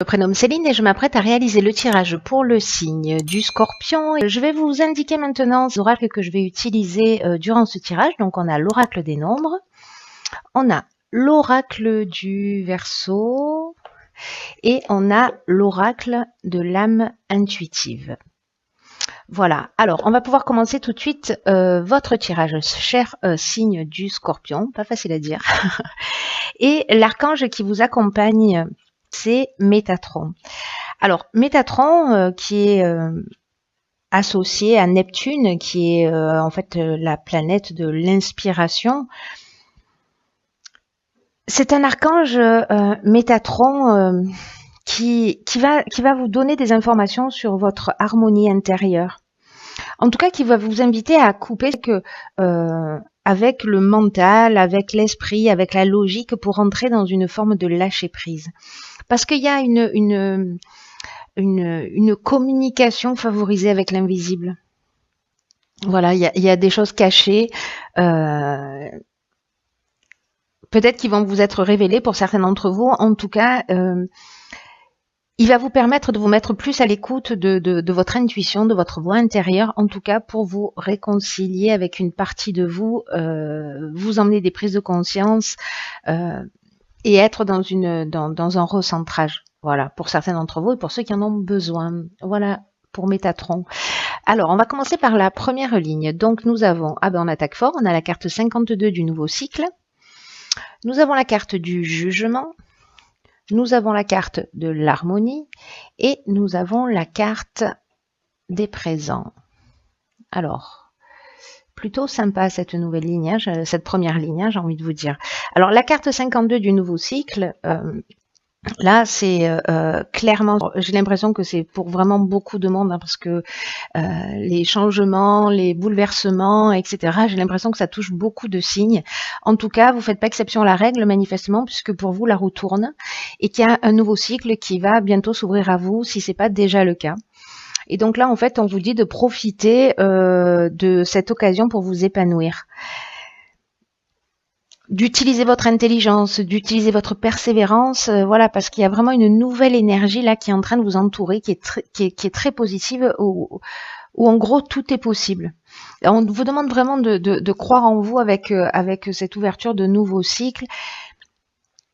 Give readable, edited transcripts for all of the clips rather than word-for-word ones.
Je me prénomme Céline et je m'apprête à réaliser le tirage pour le signe du Scorpion. Je vais vous indiquer maintenant les oracles que je vais utiliser durant ce tirage. Donc on a l'oracle des nombres, on a l'oracle du Verseau et on a l'oracle de l'âme intuitive. Voilà, alors on va pouvoir commencer tout de suite votre tirage, cher signe du Scorpion, pas facile à dire. Et l'archange qui vous accompagne, c'est Métatron. Alors, Métatron, qui est associé à Neptune, qui est en fait la planète de l'inspiration. C'est un archange Métatron qui va vous donner des informations sur votre harmonie intérieure. En tout cas, qui va vous inviter à couper avec le mental, avec l'esprit, avec la logique pour entrer dans une forme de lâcher prise. Parce qu'il y a une communication favorisée avec l'invisible. Voilà, il y a des choses cachées, peut-être qui vont vous être révélées pour certains d'entre vous. En tout cas, il va vous permettre de vous mettre plus à l'écoute de votre intuition, de votre voix intérieure, en tout cas pour vous réconcilier avec une partie de vous, vous emmener des prises de conscience et être dans un recentrage. Voilà, pour certains d'entre vous et pour ceux qui en ont besoin. Voilà pour Métatron. Alors, on va commencer par la première ligne. Donc, nous avons, on attaque fort, on a la carte 52 du nouveau cycle. Nous avons la carte du jugement. Nous avons la carte de l'harmonie et nous avons la carte des présents. Alors, plutôt sympa cette nouvelle ligne, hein, cette première ligne, hein, j'ai envie de vous dire. Alors, la carte 52 du nouveau cycle, là, c'est clairement, j'ai l'impression que c'est pour vraiment beaucoup de monde, hein, parce que les changements, les bouleversements, etc., j'ai l'impression que ça touche beaucoup de signes. En tout cas, vous ne faites pas exception à la règle, manifestement, puisque pour vous, la roue tourne et qu'il y a un nouveau cycle qui va bientôt s'ouvrir à vous, si ce n'est pas déjà le cas. Et donc là, en fait, on vous dit de profiter de cette occasion pour vous épanouir. D'utiliser votre intelligence, d'utiliser votre persévérance, voilà, parce qu'il y a vraiment une nouvelle énergie là qui est en train de vous entourer, qui est très positive, où en gros tout est possible. On vous demande vraiment de croire en vous avec cette ouverture de nouveaux cycles,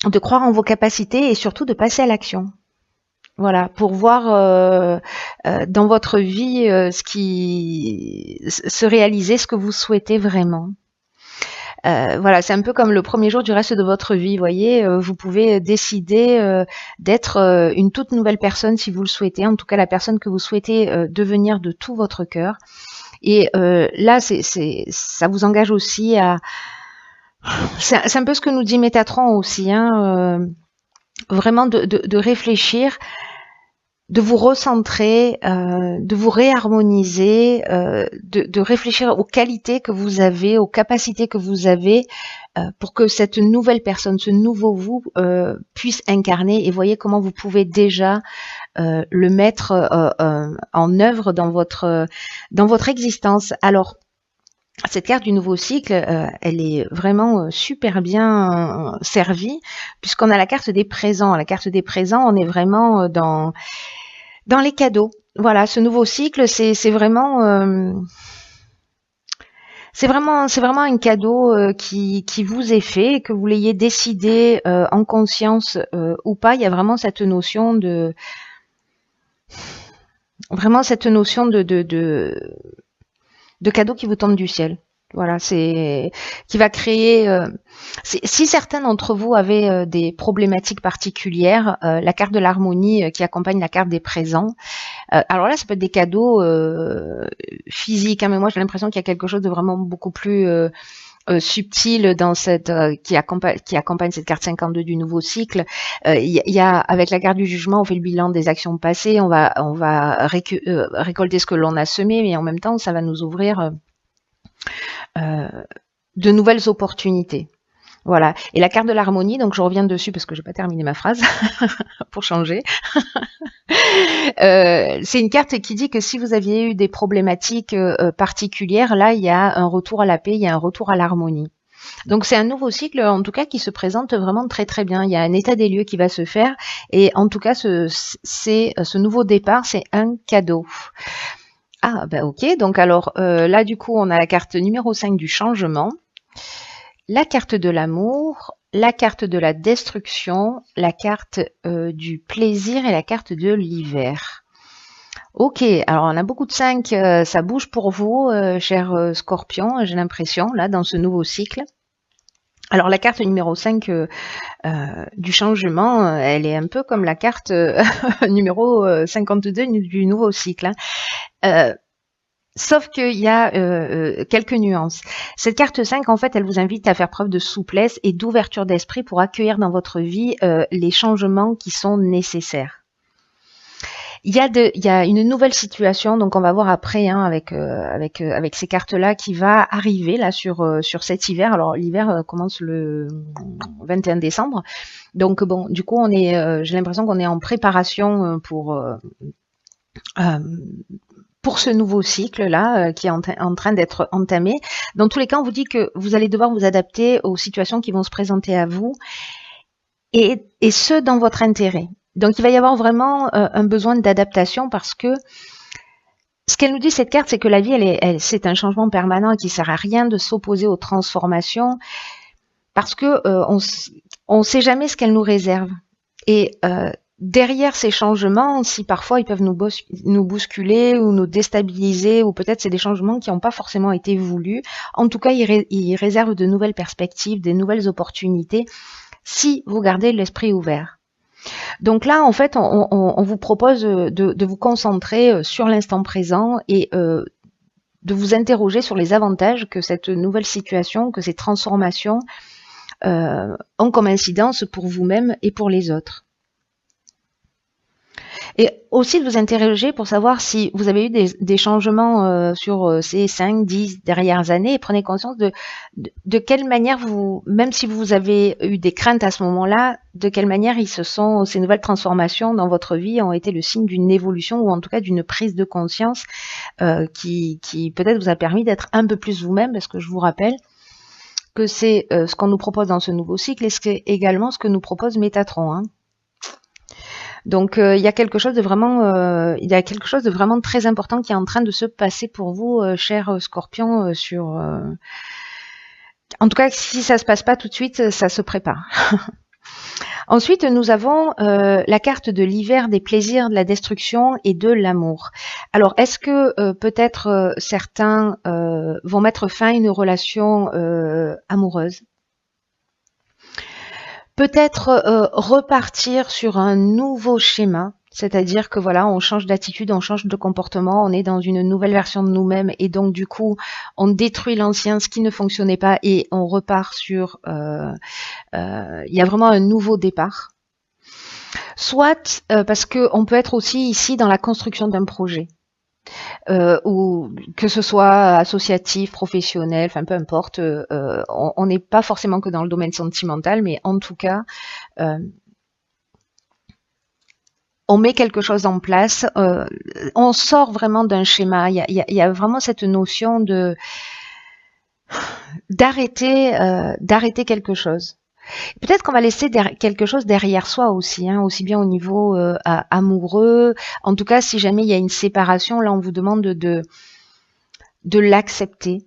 de croire en vos capacités et surtout de passer à l'action. Voilà, pour voir dans votre vie se réaliser ce que vous souhaitez vraiment. Voilà, c'est un peu comme le premier jour du reste de votre vie, vous voyez, vous pouvez décider d'être une toute nouvelle personne si vous le souhaitez, en tout cas la personne que vous souhaitez devenir de tout votre cœur. Et là, ça vous engage aussi à... C'est un peu ce que nous dit Métatron aussi, hein, vraiment de réfléchir, de vous recentrer, de vous réharmoniser, de réfléchir aux qualités que vous avez, aux capacités que vous avez, pour que cette nouvelle personne, ce nouveau vous, puisse incarner. Et voyez comment vous pouvez déjà le mettre en œuvre dans votre existence. Alors, cette carte du nouveau cycle, elle est vraiment super bien servie, puisqu'on a la carte des présents. La carte des présents, on est vraiment dans les cadeaux. Voilà, ce nouveau cycle, c'est vraiment un cadeau qui vous est fait, que vous l'ayez décidé en conscience ou pas. Il y a vraiment cette notion de cadeau qui vous tombe du ciel. Voilà, qui va créer... si certains d'entre vous avaient des problématiques particulières, la carte de l'harmonie qui accompagne la carte des présents, alors là, ça peut être des cadeaux physiques, hein, mais moi j'ai l'impression qu'il y a quelque chose de vraiment beaucoup plus subtil dans qui accompagne cette carte 52 du nouveau cycle. Il y a, avec la carte du jugement, on fait le bilan des actions passées, on va récolter ce que l'on a semé, mais en même temps, ça va nous ouvrir de nouvelles opportunités. Voilà. Et la carte de l'harmonie, donc je reviens dessus parce que je n'ai pas terminé ma phrase, pour changer. C'est une carte qui dit que si vous aviez eu des problématiques particulières, là, il y a un retour à la paix, il y a un retour à l'harmonie. Donc c'est un nouveau cycle, en tout cas, qui se présente vraiment très très bien. Il y a un état des lieux qui va se faire, et en tout cas, ce nouveau départ, c'est un cadeau. Ah, ben ok, donc alors là, du coup, on a la carte numéro 5 du changement, la carte de l'amour, la carte de la destruction, la carte du plaisir et la carte de l'hiver. Ok, alors on a beaucoup de 5, ça bouge pour vous, cher Scorpion, j'ai l'impression, là, dans ce nouveau cycle. Alors la carte numéro 5 du changement, elle est un peu comme la carte numéro 52 du nouveau cycle, hein. Sauf qu'il y a quelques nuances. Cette carte 5, en fait, elle vous invite à faire preuve de souplesse et d'ouverture d'esprit pour accueillir dans votre vie les changements qui sont nécessaires. Il y a une nouvelle situation, donc on va voir après, hein, avec ces cartes-là, qui va arriver là sur cet hiver. Alors l'hiver commence le 21 décembre, donc bon, du coup j'ai l'impression qu'on est en préparation pour ce nouveau cycle-là qui est en train d'être entamé. Dans tous les cas, on vous dit que vous allez devoir vous adapter aux situations qui vont se présenter à vous, et ce, dans votre intérêt. Donc, il va y avoir vraiment un besoin d'adaptation, parce que ce qu'elle nous dit, cette carte, c'est que la vie, c'est un changement permanent qui ne sert à rien de s'opposer aux transformations, parce que on ne sait jamais ce qu'elle nous réserve. Et derrière ces changements, si parfois ils peuvent nous bousculer ou nous déstabiliser, ou peut-être c'est des changements qui n'ont pas forcément été voulus, en tout cas, ils réservent de nouvelles perspectives, des nouvelles opportunités, si vous gardez l'esprit ouvert. Donc là, en fait, on vous propose de vous concentrer sur l'instant présent et de vous interroger sur les avantages que cette nouvelle situation, que ces transformations ont comme incidence pour vous-même et pour les autres. Et aussi de vous interroger pour savoir si vous avez eu des changements sur ces 5, 10 dernières années, et prenez conscience de quelle manière même si vous avez eu des craintes à ce moment-là, de quelle manière ces nouvelles transformations dans votre vie ont été le signe d'une évolution, ou en tout cas d'une prise de conscience qui peut-être vous a permis d'être un peu plus vous-même, parce que je vous rappelle que c'est ce qu'on nous propose dans ce nouveau cycle, et c'est également ce que nous propose Métatron, hein. Donc il y a quelque chose de vraiment très important qui est en train de se passer pour vous, cher Scorpion, en tout cas, si ça se passe pas tout de suite, ça se prépare. Ensuite, nous avons la carte de l'hiver, des plaisirs, de la destruction et de l'amour. Alors, est-ce que peut-être certains vont mettre fin à une relation amoureuse? Peut-être repartir sur un nouveau schéma, c'est-à-dire que voilà, on change d'attitude, on change de comportement, on est dans une nouvelle version de nous-mêmes, et donc du coup, on détruit l'ancien, ce qui ne fonctionnait pas, et on repart sur... il y a vraiment un nouveau départ. Soit parce qu'on peut être aussi ici dans la construction d'un projet. Ou que ce soit associatif, professionnel, enfin peu importe, on n'est pas forcément que dans le domaine sentimental, mais en tout cas, on met quelque chose en place, on sort vraiment d'un schéma. Il y a vraiment cette notion d'arrêter quelque chose. Peut-être qu'on va laisser quelque chose derrière soi aussi, hein, aussi bien au niveau amoureux. En tout cas, si jamais il y a une séparation, là, on vous demande de l'accepter.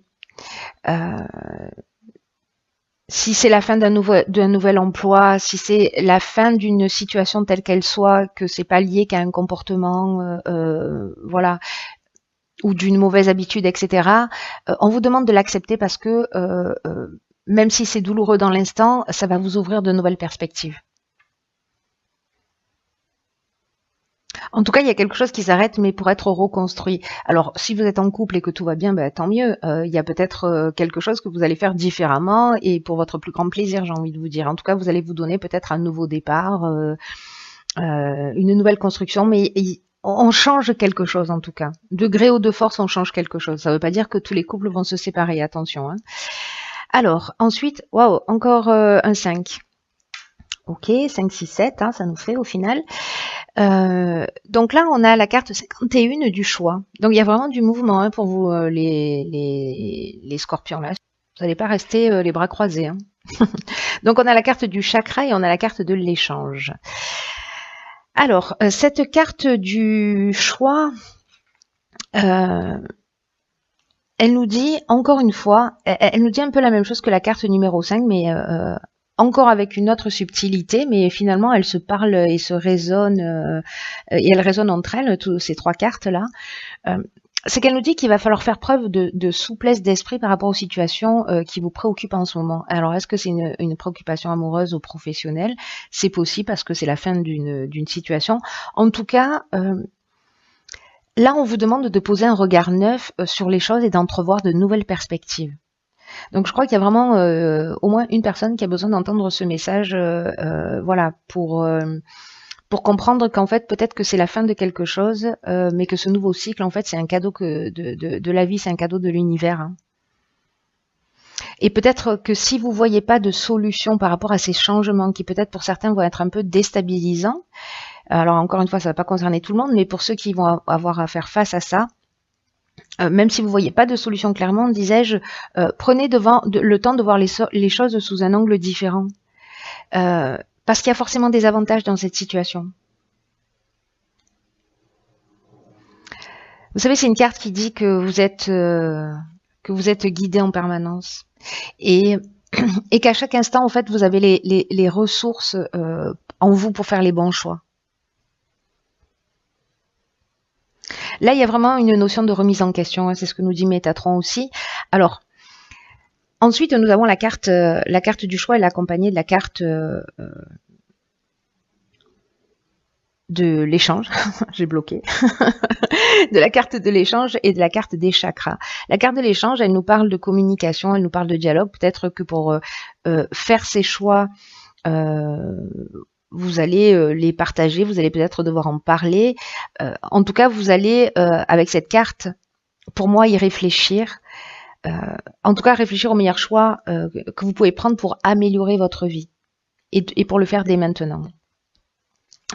Si c'est la fin d'un nouvel emploi, si c'est la fin d'une situation telle qu'elle soit, que c'est pas lié qu'à un comportement, voilà, ou d'une mauvaise habitude, etc. On vous demande de l'accepter, parce que même si c'est douloureux dans l'instant, ça va vous ouvrir de nouvelles perspectives. En tout cas, il y a quelque chose qui s'arrête, mais pour être reconstruit. Alors, si vous êtes en couple et que tout va bien, ben, tant mieux. Il y a peut-être quelque chose que vous allez faire différemment, et pour votre plus grand plaisir, j'ai envie de vous dire. En tout cas, vous allez vous donner peut-être un nouveau départ, une nouvelle construction, mais on change quelque chose en tout cas. De gré ou de force, on change quelque chose. Ça ne veut pas dire que tous les couples vont se séparer, attention, hein. Alors, ensuite, waouh, encore un 5. Ok, 5, 6, 7, hein, ça nous fait au final. Donc là, on a la carte 51 du choix. Donc il y a vraiment du mouvement, hein, pour vous, les scorpions là. Vous n'allez pas rester les bras croisés, hein. Donc on a la carte du chakra et on a la carte de l'échange. Alors, cette carte du choix, elle nous dit, encore une fois, elle nous dit un peu la même chose que la carte numéro 5, mais encore avec une autre subtilité, mais finalement, elles se parlent et se résonnent, et elles résonnent entre elles, toutes ces trois cartes-là. C'est qu'elle nous dit qu'il va falloir faire preuve de souplesse d'esprit par rapport aux situations qui vous préoccupent en ce moment. Alors, est-ce que c'est une préoccupation amoureuse ou professionnelle? C'est possible parce que c'est la fin d'une situation. En tout cas, là, on vous demande de poser un regard neuf sur les choses et d'entrevoir de nouvelles perspectives. Donc, je crois qu'il y a vraiment au moins une personne qui a besoin d'entendre ce message, voilà, pour comprendre qu'en fait, peut-être que c'est la fin de quelque chose, mais que ce nouveau cycle, en fait, c'est un cadeau de la vie, c'est un cadeau de l'univers, hein. Et peut-être que si vous voyez pas de solution par rapport à ces changements qui peut-être pour certains vont être un peu déstabilisants, alors encore une fois, ça va pas concerner tout le monde, mais pour ceux qui vont avoir à faire face à ça, même si vous voyez pas de solution clairement, disais-je, prenez le temps de voir les choses sous un angle différent. Parce qu'il y a forcément des avantages dans cette situation. Vous savez, c'est une carte qui dit que vous êtes guidé en permanence et qu'à chaque instant, en fait, vous avez les ressources en vous pour faire les bons choix. Là, il y a vraiment une notion de remise en question, hein, c'est ce que nous dit Métatron aussi. Alors, ensuite, nous avons la carte du choix, elle est accompagnée de la carte de l'échange, j'ai bloqué, de la carte de l'échange et de la carte des chakras. La carte de l'échange, elle nous parle de communication, elle nous parle de dialogue. Peut-être que pour faire ces choix, vous allez les partager, vous allez peut-être devoir en parler. En tout cas, vous allez, avec cette carte, pour moi, y réfléchir. En tout cas, réfléchir aux meilleurs choix que vous pouvez prendre pour améliorer votre vie et pour le faire dès maintenant.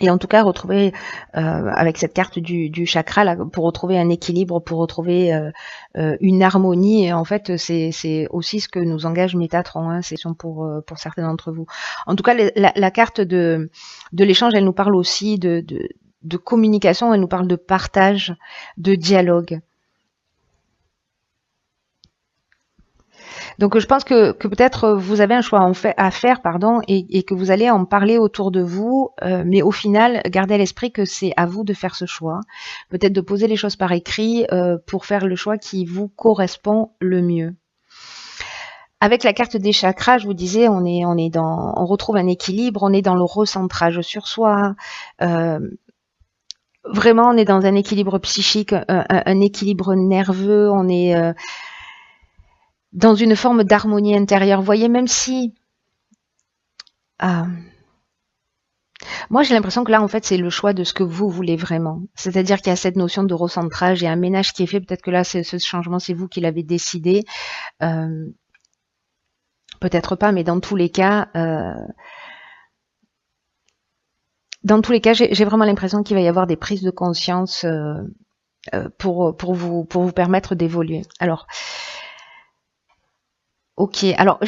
Et en tout cas, retrouver avec cette carte du chakra, là, pour retrouver un équilibre, pour retrouver une harmonie. Et en fait, c'est aussi ce que nous engage Métatron, hein, c'est pour certains d'entre vous. En tout cas, la carte de l'échange, elle nous parle aussi de communication, elle nous parle de partage, de dialogue. Donc je pense que peut-être vous avez un choix à faire, et que vous allez en parler autour de vous, mais au final, gardez à l'esprit que c'est à vous de faire ce choix. Peut-être de poser les choses par écrit pour faire le choix qui vous correspond le mieux. Avec la carte des chakras, je vous disais, on retrouve un équilibre, on est dans le recentrage sur soi. Vraiment, on est dans un équilibre psychique, un équilibre nerveux, on est dans une forme d'harmonie intérieure. Vous voyez, même si... moi, j'ai l'impression que là, en fait, c'est le choix de ce que vous voulez vraiment. C'est-à-dire qu'il y a cette notion de recentrage et un ménage qui est fait. Peut-être que là, ce changement, c'est vous qui l'avez décidé. Peut-être pas, mais dans tous les cas... j'ai vraiment l'impression qu'il va y avoir des prises de conscience pour vous permettre d'évoluer. Alors... Ok, alors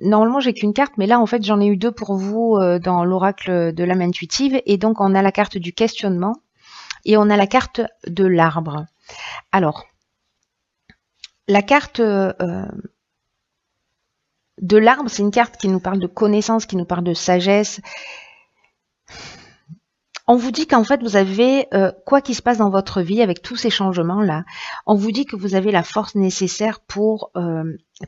normalement j'ai qu'une carte, mais là en fait j'en ai eu deux pour vous dans l'oracle de l'âme intuitive, et donc on a la carte du questionnement et on a la carte de l'arbre. Alors, la carte de l'arbre, c'est une carte qui nous parle de connaissance, qui nous parle de sagesse. On vous dit qu'en fait, vous avez, quoi qu'il se passe dans votre vie, avec tous ces changements-là, on vous dit que vous avez la force nécessaire pour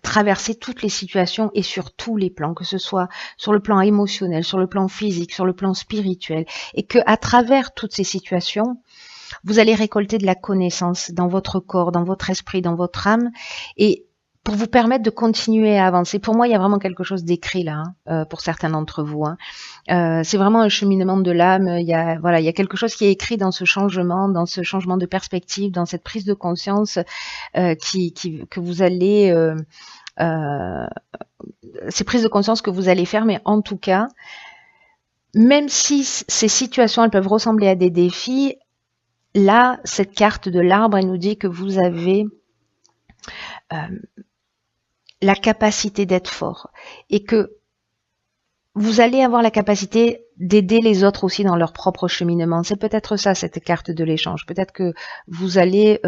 traverser toutes les situations et sur tous les plans, que ce soit sur le plan émotionnel, sur le plan physique, sur le plan spirituel, et que à travers toutes ces situations, vous allez récolter de la connaissance dans votre corps, dans votre esprit, dans votre âme, et pour vous permettre de continuer à avancer. Pour moi, il y a vraiment quelque chose d'écrit là, hein, pour certains d'entre vous, hein. C'est vraiment un cheminement de l'âme. Il y a quelque chose qui est écrit dans ce changement de perspective, dans cette prise de conscience que vous allez, ces prises de conscience que vous allez faire. Mais en tout cas, même si ces situations elles peuvent ressembler à des défis, là, cette carte de l'arbre, elle nous dit que vous avez la capacité d'être fort et que vous allez avoir la capacité d'aider les autres aussi dans leur propre cheminement. C'est peut-être ça, cette carte de l'échange. Peut-être que vous allez...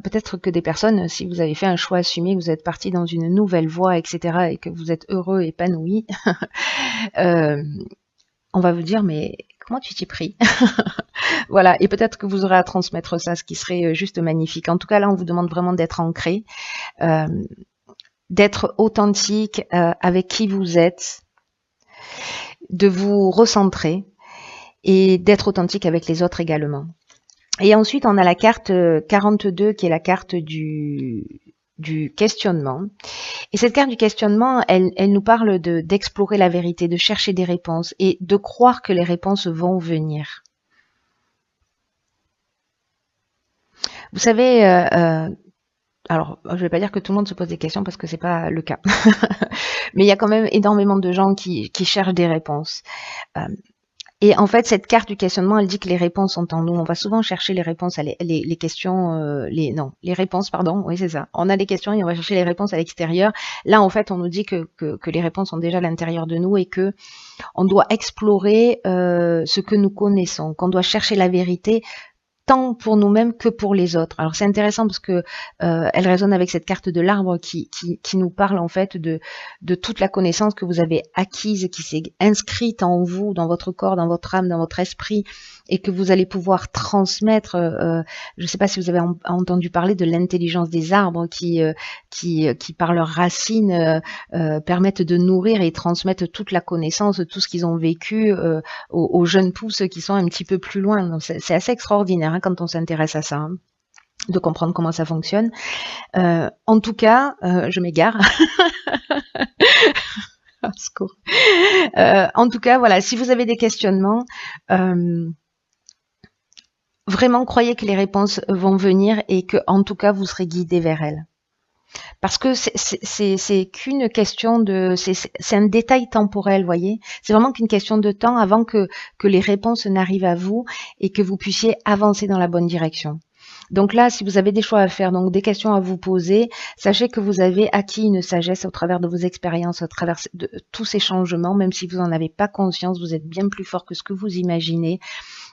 peut-être que des personnes, si vous avez fait un choix assumé, que vous êtes parti dans une nouvelle voie, etc., et que vous êtes heureux, épanoui, on va vous dire, mais comment tu t'y pris? Voilà, et peut-être que vous aurez à transmettre ça, ce qui serait juste magnifique. En tout cas, là, on vous demande vraiment d'être ancré, d'être authentique avec qui vous êtes, de vous recentrer et d'être authentique avec les autres également. Et ensuite, on a la carte 42 qui est la carte du questionnement. Et cette carte du questionnement, elle nous parle d'explorer la vérité, de chercher des réponses et de croire que les réponses vont venir. Vous savez, alors je ne vais pas dire que tout le monde se pose des questions parce que c'est pas le cas, mais il y a quand même énormément de gens qui cherchent des réponses. Et en fait, cette carte du questionnement, elle dit que les réponses sont en nous. On va souvent chercher les réponses, les questions, les réponses, pardon. Oui, c'est ça. On a des questions et on va chercher les réponses à l'extérieur. Là, en fait, on nous dit que les réponses sont déjà à l'intérieur de nous et que on doit explorer ce que nous connaissons, qu'on doit chercher la vérité tant pour nous-mêmes que pour les autres. Alors c'est intéressant parce que elle résonne avec cette carte de l'arbre qui nous parle en fait de toute la connaissance que vous avez acquise, qui s'est inscrite en vous, dans votre corps, dans votre âme, dans votre esprit, et que vous allez pouvoir transmettre. Je ne sais pas si vous avez entendu parler de l'intelligence des arbres qui par leurs racines permettent de nourrir et transmettre toute la connaissance, tout ce qu'ils ont vécu aux jeunes pousses qui sont un petit peu plus loin. C'est assez extraordinaire quand on s'intéresse à ça, de comprendre comment ça fonctionne. En tout cas, je m'égare. En tout cas, voilà, si vous avez des questionnements, vraiment croyez que les réponses vont venir et que, en tout cas, vous serez guidé vers elles. Parce que c'est qu'une question de... C'est un détail temporel, voyez. C'est vraiment qu'une question de temps avant que les réponses n'arrivent à vous et que vous puissiez avancer dans la bonne direction. Donc là, si vous avez des choix à faire, donc des questions à vous poser, sachez que vous avez acquis une sagesse au travers de vos expériences, au travers de tous ces changements, même si vous n'en avez pas conscience, vous êtes bien plus fort que ce que vous imaginez,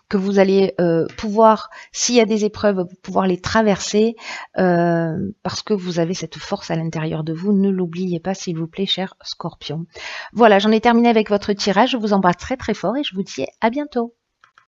que vous allez pouvoir, s'il y a des épreuves, pouvoir les traverser parce que vous avez cette force à l'intérieur de vous. Ne l'oubliez pas, s'il vous plaît, cher Scorpion. Voilà, j'en ai terminé avec votre tirage. Je vous embrasse très très fort et je vous dis à bientôt.